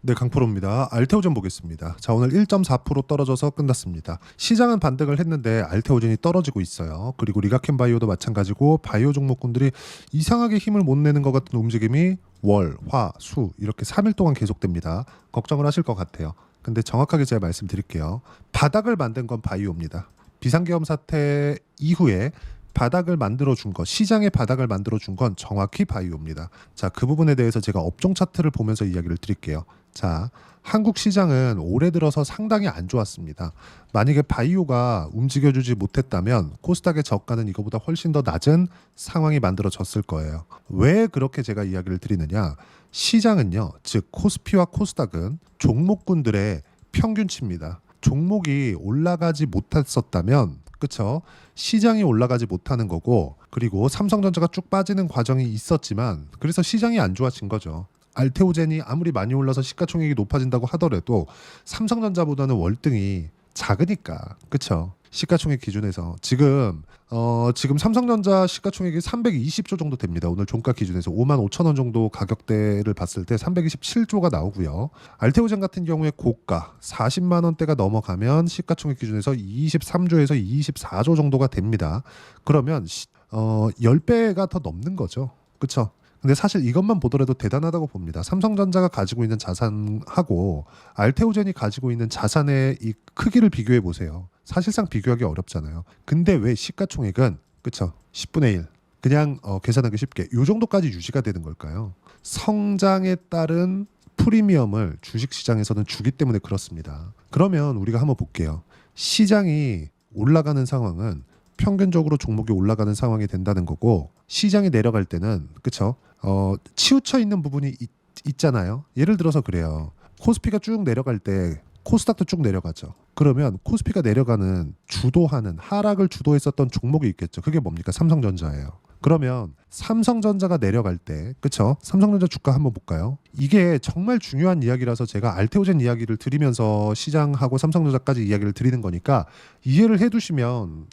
네, 강프로입니다. 알테오젠 보겠습니다. 자, 오늘 1.4% 떨어져서 끝났습니다. 시장은 반등을 했는데 알테오젠이 떨어지고 있어요. 그리고 리가켄바이오도 마찬가지고 바이오 종목군들이 이상하게 힘을 못 내는 것 같은 움직임이 월, 화, 수 이렇게 3일 동안 계속됩니다. 걱정을 하실 것 같아요. 근데 정확하게 제가 말씀드릴게요. 바닥을 만든 건 바이오입니다. 비상계엄 사태 이후에 바닥을 만들어 준 것, 시장의 바닥을 만들어 준 건 정확히 바이오입니다. 자, 그 부분에 대해서 제가 업종 차트를 보면서 이야기를 드릴게요. 자, 한국 시장은 올해 들어서 상당히 안 좋았습니다. 만약에 바이오가 움직여주지 못했다면 코스닥의 저가는 이거보다 훨씬 더 낮은 상황이 만들어졌을 거예요. 왜 그렇게 제가 이야기를 드리느냐? 시장은요, 즉 코스피와 코스닥은 종목군들의 평균치입니다. 종목이 올라가지 못했었다면, 그쵸? 시장이 올라가지 못하는 거고, 그리고 삼성전자가 쭉 빠지는 과정이 있었지만, 그래서 시장이 안 좋아진 거죠. 알테오젠이 아무리 많이 올라서 시가총액이 높아진다고 하더라도 삼성전자보다는 월등히 작으니까, 그쵸? 시가총액 기준에서 지금 삼성전자 시가총액이 320조 정도 됩니다. 오늘 종가 기준에서 5만 5천 원 정도 가격대를 봤을 때 327조가 나오고요. 알테오젠 같은 경우에 고가 40만 원대가 넘어가면 시가총액 기준에서 23조에서 24조 정도가 됩니다. 그러면 10배가 더 넘는 거죠. 그렇죠? 근데 사실 이것만 보더라도 대단하다고 봅니다. 삼성전자가 가지고 있는 자산하고 알테오젠이 가지고 있는 자산의 이 크기를 비교해 보세요. 사실상 비교하기 어렵잖아요. 근데 왜 시가총액은 그쵸? 10분의 1 그냥 계산하기 쉽게 이 정도까지 유지가 되는 걸까요? 성장에 따른 프리미엄을 주식시장에서는 주기 때문에 그렇습니다. 그러면 우리가 한번 볼게요. 시장이 올라가는 상황은 평균적으로 종목이 올라가는 상황이 된다는 거고, 시장이 내려갈 때는 그쵸? 치우쳐 있는 부분이 있잖아요. 예를 들어서 그래요. 코스피가 쭉 내려갈 때 코스닥도 쭉 내려가죠. 그러면 코스피가 내려가는 주도하는 하락을 주도했었던 종목이 있겠죠. 그게 뭡니까? 삼성전자예요. 그러면 삼성전자가 내려갈 때, 그쵸? 삼성전자 주가 한번 볼까요? 이게 정말 중요한 이야기라서 제가 알테오젠 이야기를 드리면서 시장하고 삼성전자까지 이야기를 드리는 거니까 이해를 해두시면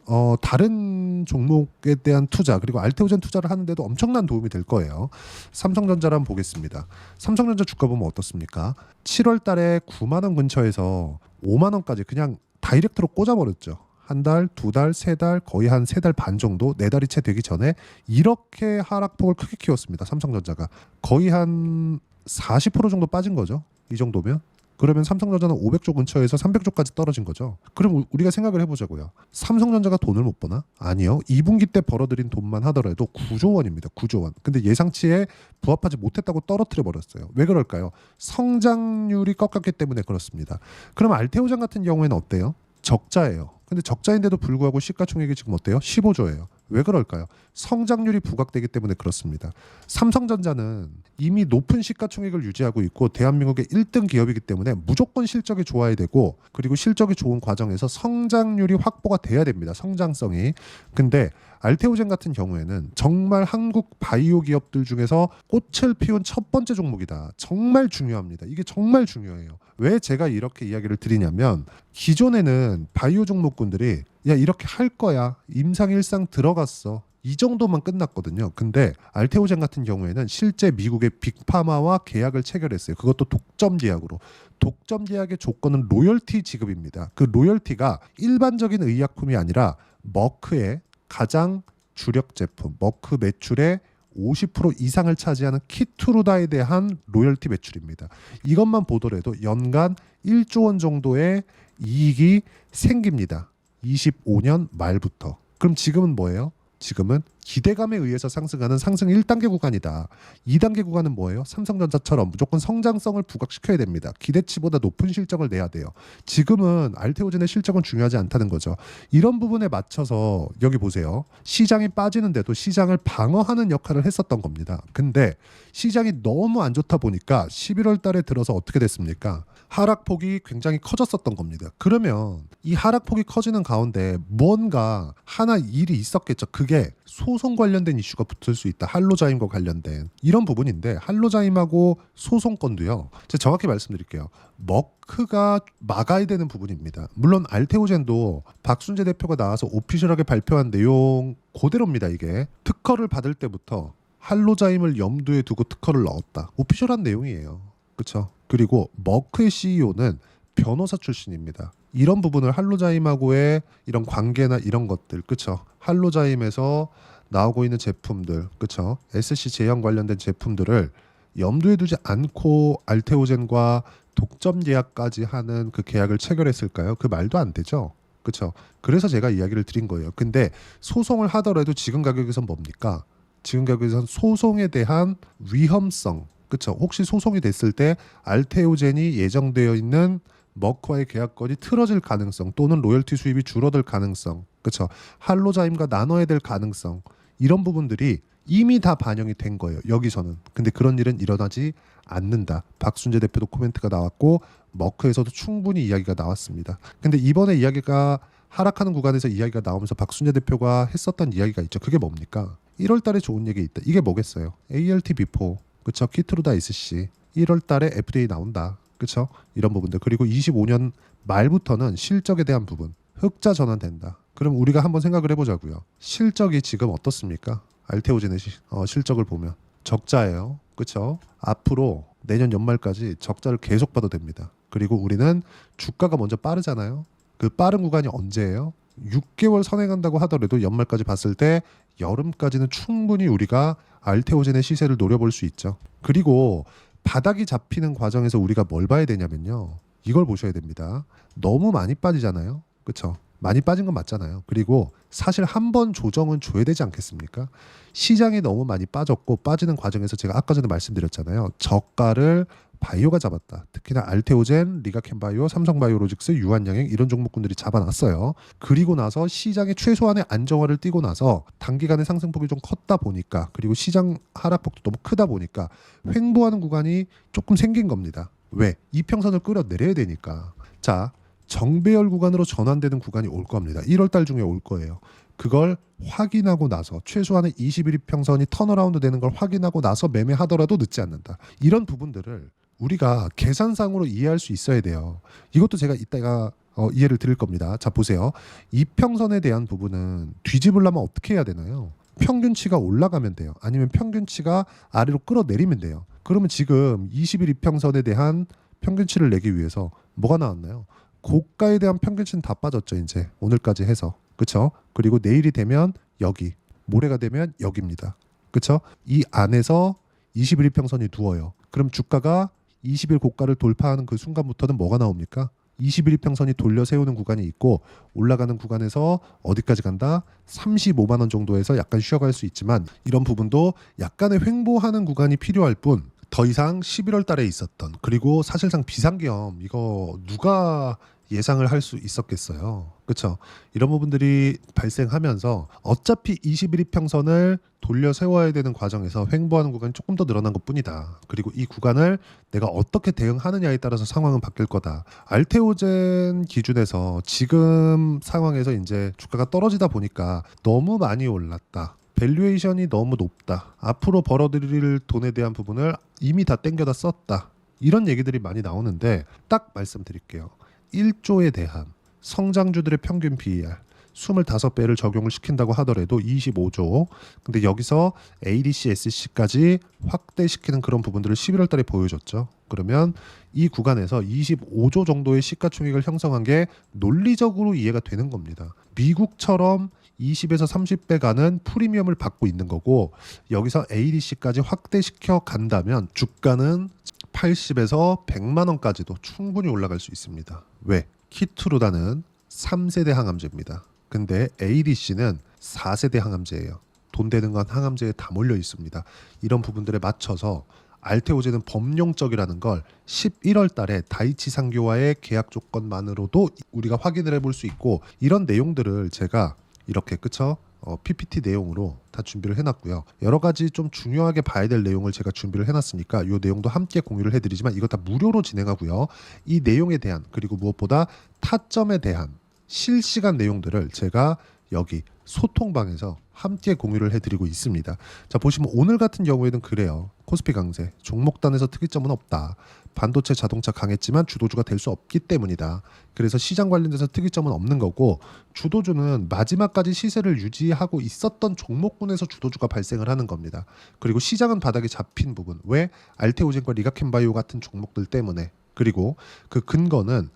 다른 종목에 대한 투자 그리고 알테오젠 투자를 하는데도 엄청난 도움이 될 거예요. 삼성전자를 한번 보겠습니다. 삼성전자 주가 보면 어떻습니까? 7월 달에 9만 원 근처에서 5만 원까지 그냥 다이렉트로 꽂아버렸죠. 한 달, 두 달, 세 달, 거의 한 세 달 반 정도, 네 달이 채 되기 전에 이렇게 하락폭을 크게 키웠습니다. 삼성전자가 거의 한 40% 정도 빠진 거죠. 이 정도면. 그러면 삼성전자는 500조 근처에서 300조까지 떨어진 거죠. 그럼 우리가 생각을 해보자고요. 삼성전자가 돈을 못 버나? 아니요. 2분기 때 벌어들인 돈만 하더라도 9조 원입니다. 9조 원. 근데 예상치에 부합하지 못했다고 떨어뜨려 버렸어요. 왜 그럴까요? 성장률이 꺾였기 때문에 그렇습니다. 그럼 알테오젠 같은 경우에는 어때요? 적자예요. 근데 적자인데도 불구하고 시가총액이 지금 어때요? 15조예요. 왜 그럴까요? 성장률이 부각되기 때문에 그렇습니다. 삼성전자는 이미 높은 시가총액을 유지하고 있고 대한민국의 1등 기업이기 때문에 무조건 실적이 좋아야 되고, 그리고 실적이 좋은 과정에서 성장률이 확보가 돼야 됩니다. 성장성이. 근데 알테오젠 같은 경우에는 정말 한국 바이오 기업들 중에서 꽃을 피운 첫 번째 종목이다. 정말 중요합니다. 이게 정말 중요해요. 왜 제가 이렇게 이야기를 드리냐면, 기존에는 바이오 종목군들이 야 이렇게 할 거야, 임상일상 들어갔어, 이 정도만 끝났거든요. 근데 알테오젠 같은 경우에는 실제 미국의 빅파마와 계약을 체결했어요. 그것도 독점 계약으로. 독점 계약의 조건은 로열티 지급입니다. 그 로열티가 일반적인 의약품이 아니라 머크의 가장 주력 제품, 머크 매출의 50% 이상을 차지하는 키투루다에 대한 로열티 매출입니다. 이것만 보더라도 연간 1조 원 정도의 이익이 생깁니다. 25년 말부터. 그럼 지금은 뭐예요? 지금은 기대감에 의해서 상승하는 상승 1단계 구간이다. 2단계 구간은 뭐예요? 삼성전자처럼 무조건 성장성을 부각시켜야 됩니다. 기대치보다 높은 실적을 내야 돼요. 지금은 알테오젠의 실적은 중요하지 않다는 거죠. 이런 부분에 맞춰서 여기 보세요. 시장이 빠지는데도 시장을 방어하는 역할을 했었던 겁니다. 근데 시장이 너무 안 좋다 보니까 11월 달에 들어서 어떻게 됐습니까? 하락폭이 굉장히 커졌었던 겁니다. 그러면 이 하락폭이 커지는 가운데 뭔가 하나 일이 있었겠죠. 그게 소송 관련된 이슈가 붙을 수 있다. 할로자임과 관련된 이런 부분인데, 할로자임하고 소송 건도요. 제가 정확히 말씀드릴게요. 머크가 막아야 되는 부분입니다. 물론 알테오젠도 박순재 대표가 나와서 오피셜하게 발표한 내용 그대로입니다. 이게 특허를 받을 때부터 할로자임을 염두에 두고 특허를 넣었다. 오피셜한 내용이에요. 그렇죠? 그리고 머크의 CEO는 변호사 출신입니다. 이런 부분을 할로자임하고의 이런 관계나 이런 것들, 그쵸? 할로자임에서 나오고 있는 제품들, 그쵸? SC 제형 관련된 제품들을 염두에 두지 않고 알테오젠과 독점 계약까지 하는 그 계약을 체결했을까요? 그 말도 안 되죠. 그쵸? 그래서 제가 이야기를 드린 거예요. 근데 소송을 하더라도 지금 가격에선 뭡니까? 지금 가격에선 소송에 대한 위험성, 그쵸? 혹시 소송이 됐을 때 알테오젠이 예정되어 있는 머크와의 계약권이 틀어질 가능성 또는 로열티 수입이 줄어들 가능성, 그쵸? 할로자임과 나눠야 될 가능성, 이런 부분들이 이미 다 반영이 된 거예요. 여기서는. 근데 그런 일은 일어나지 않는다. 박순재 대표도 코멘트가 나왔고 머크에서도 충분히 이야기가 나왔습니다. 근데 이번에 이야기가 하락하는 구간에서 이야기가 나오면서 박순재 대표가 했었던 이야기가 있죠. 그게 뭡니까? 1월 달에 좋은 얘기 있다. 이게 뭐겠어요? ALT 비포. 그쵸? 키트루다 SC. 1월 달에 FDA 나온다. 그쵸? 이런 부분들. 그리고 25년 말부터는 실적에 대한 부분. 흑자 전환된다. 그럼 우리가 한번 생각을 해보자고요. 실적이 지금 어떻습니까? 알테오젠의 실적을 보면 적자예요. 그렇죠? 앞으로 내년 연말까지 적자를 계속 봐도 됩니다. 그리고 우리는 주가가 먼저 빠르잖아요. 그 빠른 구간이 언제예요? 6개월 선행한다고 하더라도 연말까지 봤을 때 여름까지는 충분히 우리가 알테오젠의 시세를 노려볼 수 있죠. 그리고 바닥이 잡히는 과정에서 우리가 뭘 봐야 되냐면요. 이걸 보셔야 됩니다. 너무 많이 빠지잖아요. 그렇죠? 많이 빠진 건 맞잖아요. 그리고 사실 한 번 조정은 줘야 되지 않겠습니까? 시장이 너무 많이 빠졌고 빠지는 과정에서 제가 아까 전에 말씀드렸잖아요. 저가를 바이오가 잡았다. 특히나 알테오젠, 리가켄바이오, 삼성바이오로직스, 유한양행 이런 종목군들이 잡아놨어요. 그리고 나서 시장의 최소한의 안정화를 띄고 나서 단기간에 상승폭이 좀 컸다 보니까 그리고 시장 하락폭도 너무 크다 보니까 횡보하는 구간이 조금 생긴 겁니다. 왜? 이평선을 끌어내려야 되니까. 자, 정배열 구간으로 전환되는 구간이 올 겁니다. 1월 달 중에 올 거예요. 그걸 확인하고 나서 최소한의 21이평선이 턴어라운드 되는 걸 확인하고 나서 매매하더라도 늦지 않는다. 이런 부분들을 우리가 계산상으로 이해할 수 있어야 돼요. 이것도 제가 이따가 이해를 드릴 겁니다. 자, 보세요. 이평선에 대한 부분은 뒤집으려면 어떻게 해야 되나요? 평균치가 올라가면 돼요. 아니면 평균치가 아래로 끌어내리면 돼요. 그러면 지금 21 이평선에 대한 평균치를 내기 위해서 뭐가 나왔나요? 고가에 대한 평균치는 다 빠졌죠. 이제 오늘까지 해서. 그렇죠? 그리고 내일이 되면 여기, 모레가 되면 여기입니다. 그렇죠? 이 안에서 21일 평선이 누워요. 그럼 주가가 20일 고가를 돌파하는 그 순간부터는 뭐가 나옵니까? 21일 평선이 돌려 세우는 구간이 있고 올라가는 구간에서 어디까지 간다? 35만 원 정도에서 약간 쉬어갈 수 있지만 이런 부분도 약간의 횡보하는 구간이 필요할 뿐 더 이상 11월 달에 있었던 그리고 사실상 비상계엄 이거 누가 예상을 할 수 있었겠어요. 그렇죠? 이런 부분들이 발생하면서 어차피 21이평선을 돌려 세워야 되는 과정에서 횡보하는 구간이 조금 더 늘어난 것뿐이다. 그리고 이 구간을 내가 어떻게 대응하느냐에 따라서 상황은 바뀔 거다. 알테오젠 기준에서 지금 상황에서 이제 주가가 떨어지다 보니까 너무 많이 올랐다. 밸류에이션이 너무 높다. 앞으로 벌어들일 돈에 대한 부분을 이미 다 땡겨다 썼다. 이런 얘기들이 많이 나오는데 딱 말씀드릴게요. 1조에 대한 성장주들의 평균 PER 25배를 적용을 시킨다고 하더라도 25조. 근데 여기서 ADC, SC까지 확대시키는 그런 부분들을 11월 달에 보여줬죠. 그러면 이 구간에서 25조 정도의 시가총액을 형성한 게 논리적으로 이해가 되는 겁니다. 미국처럼 20에서 30배 가는 프리미엄을 받고 있는 거고 여기서 ADC까지 확대시켜 간다면 주가는 80에서 100만 원까지도 충분히 올라갈 수 있습니다. 왜? 키투루다는 3세대 항암제입니다. 근데 ADC는 4세대 항암제예요. 돈 되는 건 항암제에 다 몰려 있습니다. 이런 부분들에 맞춰서 알테오젠은 범용적이라는 걸 11월 달에 다이치 상교와의 계약 조건만으로도 우리가 확인을 해볼 수 있고 이런 내용들을 제가 이렇게 그쵸? PPT 내용으로 다 준비를 해놨고요. 여러 가지 좀 중요하게 봐야 될 내용을 제가 준비를 해놨으니까 이 내용도 함께 공유를 해드리지만 이거 다 무료로 진행하고요. 이 내용에 대한 그리고 무엇보다 타점에 대한 실시간 내용들을 제가 여기 소통방에서 함께 공유를 해드리고 있습니다. 자, 보시면 오늘 같은 경우에는 그래요. 코스피 강세, 종목단에서 특이점은 없다. 반도체 자동차 강했지만 주도주가 될 수 없기 때문이다. 그래서 시장 관련돼서 특이점은 없는 거고, 주도주는 마지막까지 시세를 유지하고 있었던 종목군에서 주도주가 발생을 하는 겁니다. 그리고 시장은 바닥에 잡힌 부분, 왜? 알테오젠과 리가켄바이오 같은 종목들 때문에. 그리고 그 근거는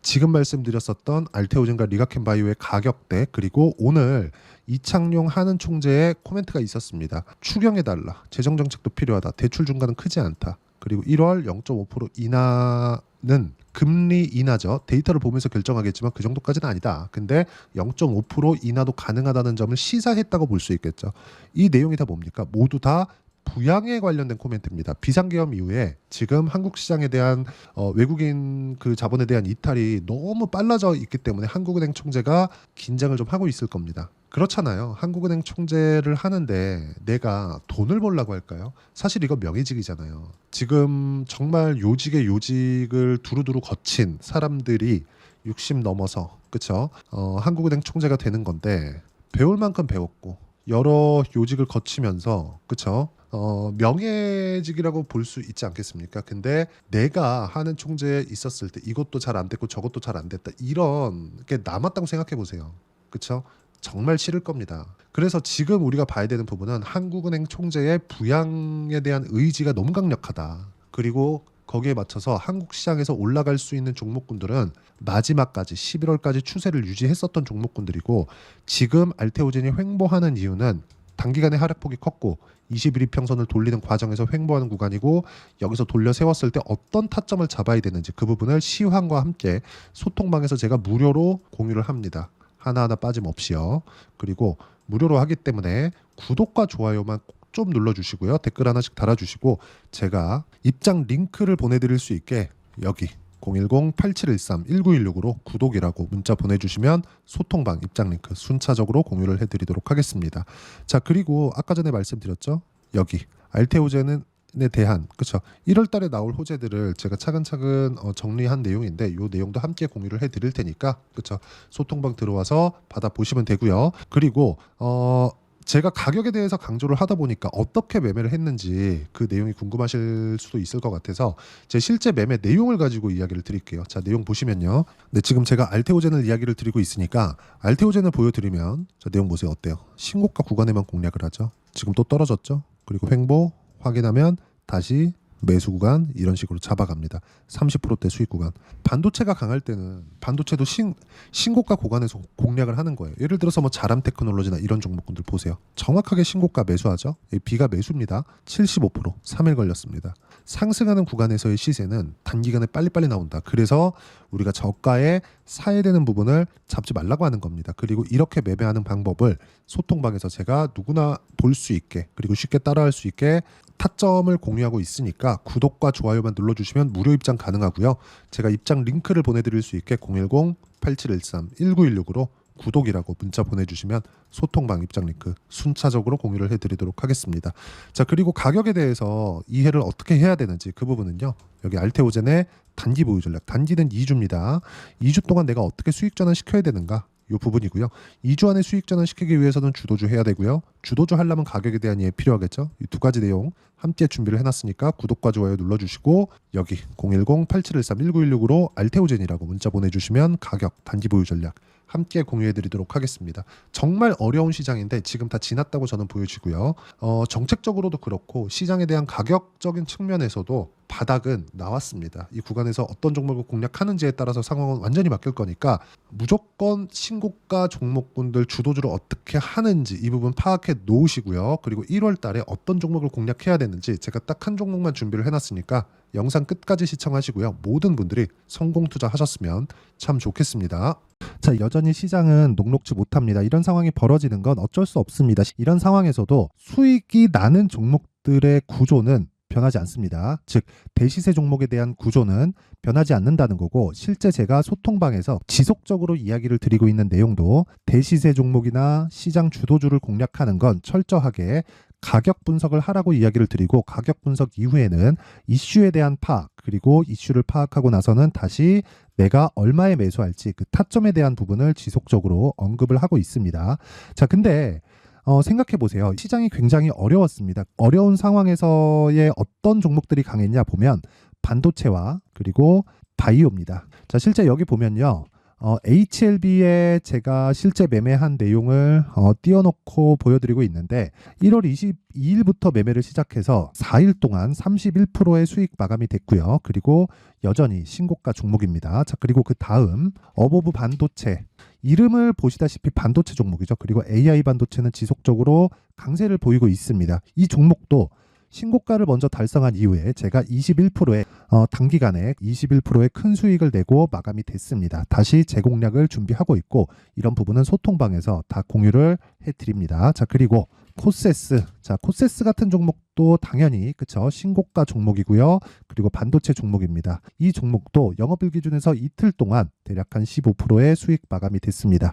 지금 말씀드렸었던 알테오젠과 리가켄바이오의 가격대, 그리고 오늘 이창용 한은 총재의 코멘트가 있었습니다. 추경해달라, 재정정책도 필요하다, 대출 증가는 크지 않다, 그리고 1월 0.5% 인하는 금리 인하죠. 데이터를 보면서 결정하겠지만 그 정도까지는 아니다. 근데 0.5% 인하도 가능하다는 점을 시사했다고 볼 수 있겠죠. 이 내용이 다 뭡니까? 모두 다 부양에 관련된 코멘트입니다. 비상계엄 이후에 지금 한국 시장에 대한 외국인 그 자본에 대한 이탈이 너무 빨라져 있기 때문에 한국은행 총재가 긴장을 좀 하고 있을 겁니다. 그렇잖아요. 한국은행 총재를 하는데 내가 돈을 벌라고 할까요? 사실 이거 명예직이잖아요. 지금 정말 요직의 요직을 두루두루 거친 사람들이 60 넘어서, 그쵸? 한국은행 총재가 되는 건데 배울 만큼 배웠고 여러 요직을 거치면서, 그쵸? 명예직이라고 볼 수 있지 않겠습니까? 근데 내가 하는 총재에 있었을 때 이것도 잘 안 됐고 저것도 잘 안 됐다, 이런 게 남았다고 생각해 보세요. 그쵸? 정말 싫을 겁니다. 그래서 지금 우리가 봐야 되는 부분은 한국은행 총재의 부양에 대한 의지가 너무 강력하다. 그리고 거기에 맞춰서 한국 시장에서 올라갈 수 있는 종목군들은 마지막까지 11월까지 추세를 유지했었던 종목군들이고, 지금 알테오젠이 횡보하는 이유는 단기간에 하락폭이 컸고 21 이평선을 돌리는 과정에서 횡보하는 구간이고, 여기서 돌려 세웠을 때 어떤 타점을 잡아야 되는지 그 부분을 시황과 함께 소통방에서 제가 무료로 공유를 합니다. 하나하나 빠짐없이요. 그리고 무료로 하기 때문에 구독과 좋아요만 꼭 좀 눌러주시고요. 댓글 하나씩 달아주시고 제가 입장 링크를 보내드릴 수 있게 여기 010-8713-1916으로 구독이라고 문자 보내주시면 소통방 입장 링크 순차적으로 공유를 해드리도록 하겠습니다. 자, 그리고 아까 전에 말씀드렸죠. 여기 알테오젠은 에 대한, 그렇죠, 1월 달에 나올 호재들을 제가 차근차근 정리한 내용인데 이 내용도 함께 공유를 해드릴 테니까, 그렇죠, 소통방 들어와서 받아보시면 되고요. 그리고 제가 가격에 대해서 강조를 하다 보니까 어떻게 매매를 했는지 그 내용이 궁금하실 수도 있을 것 같아서 제 실제 매매 내용을 가지고 이야기를 드릴게요. 자, 내용 보시면요. 네, 지금 제가 알테오젠을 이야기를 드리고 있으니까 알테오젠을 보여드리면, 자, 내용 보세요. 어때요? 신고가 구간에만 공략을 하죠. 지금 또 떨어졌죠. 그리고 횡보 확인하면 다시 매수 구간 이런 식으로 잡아갑니다. 30%대 수익 구간. 반도체가 강할 때는 반도체도 신고가 구간에서 공략을 하는 거예요. 예를 들어서 뭐 자람 테크놀로지나 이런 종목군들 보세요. 정확하게 신고가 매수하죠. B가 매수입니다. 75%, 3일 걸렸습니다. 상승하는 구간에서의 시세는 단기간에 빨리빨리 나온다. 그래서 우리가 저가에 사야 되는 부분을 잡지 말라고 하는 겁니다. 그리고 이렇게 매매하는 방법을 소통방에서 제가 누구나 볼 수 있게, 그리고 쉽게 따라할 수 있게 타점을 공유하고 있으니까 구독과 좋아요만 눌러주시면 무료 입장 가능하고요. 제가 입장 링크를 보내드릴 수 있게 010-8713-1916으로 구독이라고 문자 보내주시면 소통방 입장 링크 순차적으로 공유를 해드리도록 하겠습니다. 자, 그리고 가격에 대해서 이해를 어떻게 해야 되는지 그 부분은요. 여기 알테오젠의 단기 보유 전략, 단기는 2주입니다. 2주 동안 내가 어떻게 수익 전환 시켜야 되는가, 이 부분이고요. 2주 안에 수익 전환 시키기 위해서는 주도주 해야 되고요. 주도주 하려면 가격에 대한 이해 필요하겠죠. 이 두 가지 내용 함께 준비를 해놨으니까 구독과 좋아요 눌러주시고 여기 010-8713-1916으로 알테오젠이라고 문자 보내주시면 가격, 단기 보유 전략 함께 공유해드리도록 하겠습니다. 정말 어려운 시장인데 지금 다 지났다고 저는 보여지고요. 정책적으로도 그렇고 시장에 대한 가격적인 측면에서도 바닥은 나왔습니다. 이 구간에서 어떤 종목을 공략하는지에 따라서 상황은 완전히 바뀔 거니까 무조건 신고가 종목군들 주도주를 어떻게 하는지 이 부분 파악해 놓으시고요. 그리고 1월 달에 어떤 종목을 공략해야 되는지 제가 딱 한 종목만 준비를 해놨으니까 영상 끝까지 시청하시고요. 모든 분들이 성공 투자하셨으면 참 좋겠습니다. 자, 여전히 시장은 녹록지 못합니다. 이런 상황이 벌어지는 건 어쩔 수 없습니다. 이런 상황에서도 수익이 나는 종목들의 구조는 변하지 않습니다. 즉 대시세 종목에 대한 구조는 변하지 않는다는 거고, 실제 제가 소통방에서 지속적으로 이야기를 드리고 있는 내용도 대시세 종목이나 시장 주도주를 공략하는 건 철저하게 가격 분석을 하라고 이야기를 드리고 가격 분석 이후에는 이슈에 대한 파악 그리고 이슈를 파악하고 나서는 다시 내가 얼마에 매수할지 그 타점에 대한 부분을 지속적으로 언급을 하고 있습니다. 자, 근데 생각해 보세요. 시장이 굉장히 어려웠습니다. 어려운 상황에서의 어떤 종목들이 강했냐 보면 반도체와 그리고 바이오입니다. 자, 실제 여기 보면요. HLB에 제가 실제 매매한 내용을 띄워놓고 보여드리고 있는데 1월 22일부터 매매를 시작해서 4일 동안 31%의 수익 마감이 됐고요. 그리고 여전히 신고가 종목입니다. 자, 그리고 그 다음 어보브 반도체 이름을 보시다시피 반도체 종목이죠. 그리고 AI 반도체는 지속적으로 강세를 보이고 있습니다. 이 종목도 신고가를 먼저 달성한 이후에 제가 21%의 단기간에 21%의 큰 수익을 내고 마감이 됐습니다. 다시 재공략을 준비하고 있고 이런 부분은 소통방에서 다 공유를 해드립니다. 자, 그리고 코세스. 자, 코세스 같은 종목도 당연히 그쵸 신고가 종목이고요. 그리고 반도체 종목입니다. 이 종목도 영업일 기준에서 이틀 동안 대략 한 15%의 수익 마감이 됐습니다.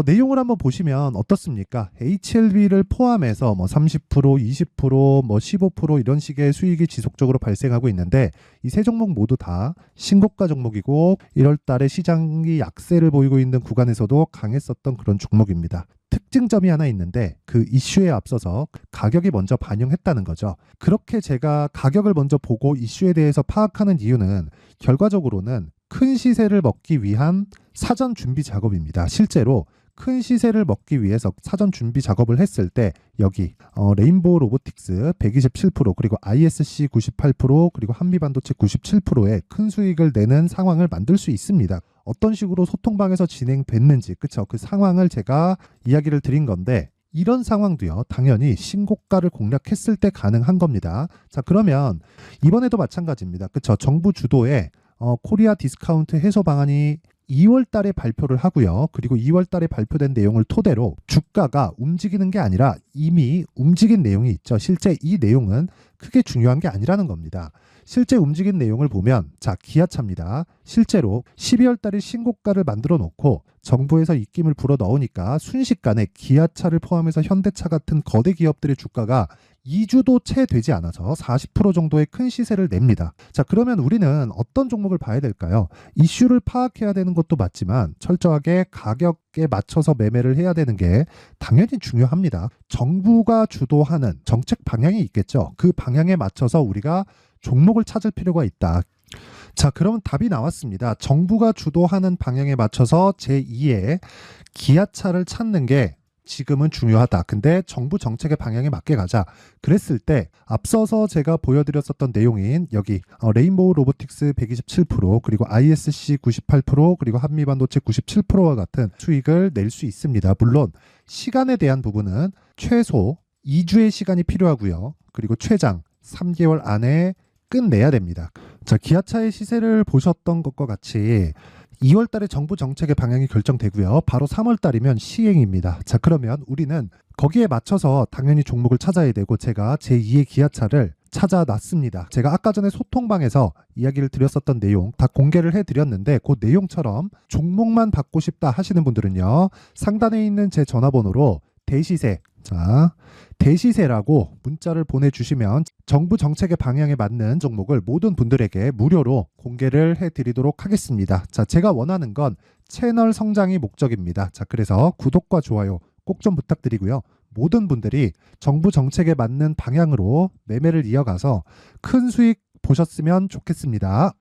내용을 한번 보시면 어떻습니까? HLB를 포함해서 뭐 30%, 20%, 뭐 15% 이런 식의 수익이 지속적으로 발생하고 있는데 이 세 종목 모두 다 신고가 종목이고 1월 달에 시장이 약세를 보이고 있는 구간에서도 강했었던 그런 종목입니다. 특징점이 하나 있는데 그 이슈에 앞서서 가격이 먼저 반영했다는 거죠. 그렇게 제가 가격을 먼저 보고 이슈에 대해서 파악하는 이유는 결과적으로는 큰 시세를 먹기 위한 사전 준비 작업입니다. 실제로 큰 시세를 먹기 위해서 사전 준비 작업을 했을 때 여기 레인보우 로보틱스 127% 그리고 ISC 98% 그리고 한미반도체 97%의 큰 수익을 내는 상황을 만들 수 있습니다. 어떤 식으로 소통방에서 진행됐는지 그쵸 그 상황을 제가 이야기를 드린 건데 이런 상황도요 당연히 신고가를 공략했을 때 가능한 겁니다. 자, 그러면 이번에도 마찬가지입니다. 그쵸 정부 주도의 코리아 디스카운트 해소 방안이 2월 달에 발표를 하고요. 그리고 2월 달에 발표된 내용을 토대로 주가가 움직이는 게 아니라 이미 움직인 내용이 있죠. 실제 이 내용은 크게 중요한 게 아니라는 겁니다. 실제 움직인 내용을 보면 자, 기아차입니다. 실제로 12월 달에 신고가를 만들어 놓고 정부에서 입김을 불어 넣으니까 순식간에 기아차를 포함해서 현대차 같은 거대 기업들의 주가가 2주도 채 되지 않아서 40% 정도의 큰 시세를 냅니다. 자, 그러면 우리는 어떤 종목을 봐야 될까요? 이슈를 파악해야 되는 것도 맞지만 철저하게 가격에 맞춰서 매매를 해야 되는 게 당연히 중요합니다. 정부가 주도하는 정책 방향이 있겠죠. 그 방향에 맞춰서 우리가 종목을 찾을 필요가 있다. 자, 그러면 답이 나왔습니다. 정부가 주도하는 방향에 맞춰서 제2의 기아차를 찾는 게 지금은 중요하다. 근데 정부 정책의 방향에 맞게 가자. 그랬을 때 앞서서 제가 보여드렸었던 내용인 여기 레인보우 로보틱스 127% 그리고 ISC 98% 그리고 한미반도체 97%와 같은 수익을 낼 수 있습니다. 물론 시간에 대한 부분은 최소 2주의 시간이 필요하고요. 그리고 최장 3개월 안에 끝내야 됩니다. 자, 기아차의 시세를 보셨던 것과 같이 2월 달에 정부 정책의 방향이 결정되고요. 바로 3월 달이면 시행입니다. 자, 그러면 우리는 거기에 맞춰서 당연히 종목을 찾아야 되고 제가 제2의 기아차를 찾아놨습니다. 제가 아까 전에 소통방에서 이야기를 드렸었던 내용 다 공개를 해드렸는데 그 내용처럼 종목만 받고 싶다 하시는 분들은요. 상단에 있는 제 전화번호로 대시세 자, 대시세라고 문자를 보내주시면 정부 정책의 방향에 맞는 종목을 모든 분들에게 무료로 공개를 해드리도록 하겠습니다. 자, 제가 원하는 건 채널 성장이 목적입니다. 자, 그래서 구독과 좋아요 꼭 좀 부탁드리고요. 모든 분들이 정부 정책에 맞는 방향으로 매매를 이어가서 큰 수익 보셨으면 좋겠습니다.